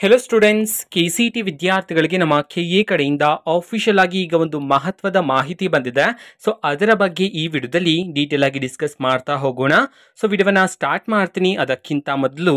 Hello students, ಕೆಸಿಟಿ ವಿದ್ಯಾರ್ಥಿಗಳಿಗೆ ನಮ್ಮ K A ಕಡೆಯಿಂದ ಆಫಿಷಿಯಲ್ ಆಗಿ ಈಗ ಒಂದು ಮಹತ್ವದ ಮಾಹಿತಿ ಬಂದಿದೆ. ಸೊ ಅದರ ಬಗ್ಗೆ ಈ ವಿಡಿಯೋದಲ್ಲಿ ಡೀಟೇಲ್ ಆಗಿ ಡಿಸ್ಕಸ್ ಮಾಡ್ತಾ ಹೋಗೋಣ. ಸೊ ವಿಡಿಯೋವನ್ನ ಸ್ಟಾರ್ಟ್ ಮಾಡ್ತೀನಿ. ಅದಕ್ಕಿಂತ ಮೊದಲು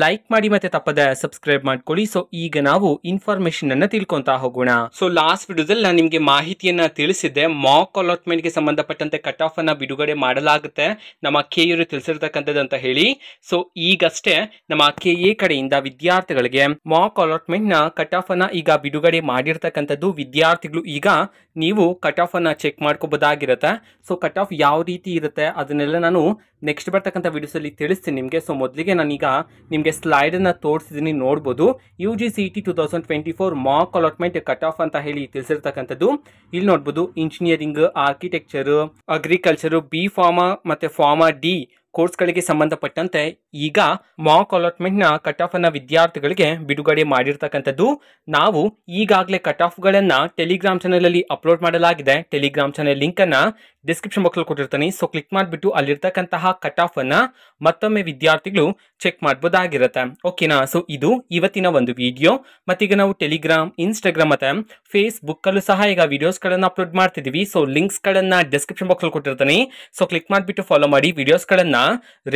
ಲೈಕ್ ಮಾಡಿ ಮತ್ತೆ ತಪ್ಪದೆ ಸಬ್ಸ್ಕ್ರೈಬ್ ಮಾಡ್ಕೊಳ್ಳಿ. ಸೊ ಈಗ ನಾವು ಇನ್ಫಾರ್ಮೇಶನ್ ಅನ್ನ ತಿಳ್ಕೊಂತಾ ಹೋಗೋಣ. ಸೊ ಲಾಸ್ಟ್ ವಿಡಿಯೋದಲ್ಲಿ ನಾನು ನಿಮಗೆ ಮಾಹಿತಿಯನ್ನ ತಿಳಿಸಿದ್ದೆ. ಮಾಕ್ ಅಲಾಟ್ಮೆಂಟ್ ಗೆ ಸಂಬಂಧಪಟ್ಟಂತೆ ಕಟ್ ಆಫ್ ಅನ್ನ ಬಿಡುಗಡೆ ಮಾಡಲಾಗುತ್ತೆ ನಮ್ಮ ಕೆಇರು ತಿಳಿಸಿರ್ತಕ್ಕಂಥದ್ದು ಅಂತ ಹೇಳಿ. ಸೊ ಈಗಷ್ಟೇ ನಮ್ಮ ಕೆಎ ಕಡೆಯಿಂದ ವಿದ್ಯಾರ್ಥಿಗಳಿಗೆ ಮಾಕ್ ಅಲಾಟ್ಮೆಂಟ್ ನ ಕಟ್ ಆಫ್ ಅನ್ನ ಈಗ ಬಿಡುಗಡೆ ಮಾಡಿರ್ತಕ್ಕಂಥದ್ದು. ವಿದ್ಯಾರ್ಥಿಗಳು ಈಗ ನೀವು ಕಟ್ ಆಫ್ ಅನ್ನ ಚೆಕ್ ಮಾಡ್ಕೋಬಹುದಾಗಿರುತ್ತೆ. ಸೊ ಕಟ್ ಆಫ್ ಯಾವ ರೀತಿ ಇರುತ್ತೆ ಅದನ್ನೆಲ್ಲ ನಾನು ನೆಕ್ಸ್ಟ್ ಬರ್ತಕ್ಕಂಥ ವಿಡಿಯೋಸ್ ಅಲ್ಲಿ ತಿಳಿಸ್ತೀನಿ ನಿಮಗೆ. ಸೊ ಮೊದಲಿಗೆ ನಾನೀಗ ನಿಮಗೆ ಸ್ಲೈಡ್ ಅನ್ನ ತೋರಿಸಿದೀನಿ, ನೋಡಬಹುದು. UGCET 2024 Mach allotment cut off ಅಂತ ಹೇಳಿ ತಿಳಿಸಿರ್ತಕ್ಕಂಥದ್ದು. ಇಲ್ಲಿ ನೋಡಬಹುದು, engineering, architecture, agriculture, B pharma ಮತ್ತೆ ಫಾರ್ಮಾ ಡಿ ಕೋರ್ಸ್ಗಳಿಗೆ ಸಂಬಂಧಪಟ್ಟಂತೆ ಈಗ ಮಾಕ್ ಅಲಾಟ್ಮೆಂಟ್ ನ ಕಟ್ ಆಫ್ ಅನ್ನ ವಿದ್ಯಾರ್ಥಿಗಳಿಗೆ ಬಿಡುಗಡೆ ಮಾಡಿರ್ತಕ್ಕಂಥದ್ದು. ನಾವು ಈಗಾಗಲೇ ಕಟ್ ಆಫ್ ಗಳನ್ನ ಟೆಲಿಗ್ರಾಮ್ ಚಾನೆಲ್ ಅಲ್ಲಿ ಅಪ್ಲೋಡ್ ಮಾಡಲಾಗಿದೆ. ಟೆಲಿಗ್ರಾಮ್ ಚಾನೆಲ್ ಲಿಂಕ್ ಅನ್ನ ಡಿಸ್ಕ್ರಿಪ್ಷನ್ ಬಾಕ್ಸ್ ಅಲ್ಲಿ ಕೊಟ್ಟಿರ್ತೀನಿ. ಸೊ ಕ್ಲಿಕ್ ಮಾಡಿಬಿಟ್ಟು ಅಲ್ಲಿರ್ತಕ್ಕಂತಹ ಕಟ್ ಆಫ್ ಅನ್ನ ಮತ್ತೊಮ್ಮೆ ವಿದ್ಯಾರ್ಥಿಗಳು ಚೆಕ್ ಮಾಡಬಹುದಾಗಿರುತ್ತೆ. ಓಕೆನಾ? ಸೊ ಇದು ಇವತ್ತಿನ ಒಂದು ವಿಡಿಯೋ. ಮತ್ತೀಗ ನಾವು ಟೆಲಿಗ್ರಾಮ್, ಇನ್ಸ್ಟಾಗ್ರಾಮ್ ಮತ್ತೆ ಫೇಸ್ಬುಕ್ ಅಲ್ಲೂ ಸಹ ಈಗ ವಿಡಿಯೋಸ್ ಗಳನ್ನ ಅಪ್ಲೋಡ್ ಮಾಡ್ತಿದೀವಿ. ಸೊ ಲಿಂಕ್ಸ್ ಗಳನ್ನ ಡಿಸ್ಕ್ರಿಪ್ಷನ್ ಬಾಕ್ಸ್ ಅಲ್ಲಿ ಕೊಟ್ಟಿರ್ತೀನಿ. ಸೊ ಕ್ಲಿಕ್ ಮಾಡಿಬಿಟ್ಟು ಫಾಲೋ ಮಾಡಿ. ವಿಡಿಯೋಸ್ ಗಳನ್ನ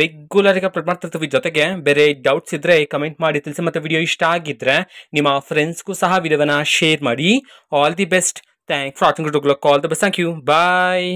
ರೆಗ್ಯುಲರ್ ಆಗಿ ಅಪ್ಲೋಡ್ ಮಾಡ್ತಿರ್ತೀವಿ. ಜೊತೆಗೆ ಬೇರೆ ಡೌಟ್ಸ್ ಇದ್ರೆ ಕಮೆಂಟ್ ಮಾಡಿ ತಿಳಿಸಿ. ಮತ್ತೆ ವಿಡಿಯೋ ಇಷ್ಟ ಆಗಿದ್ರೆ ನಿಮ್ಮ ಫ್ರೆಂಡ್ಸ್ಗೂ ಸಹ ವಿಡಿಯೋವನ್ನ ಶೇರ್ ಮಾಡಿ. All the best. Thanks for watching. All the best. Thank you. Bye.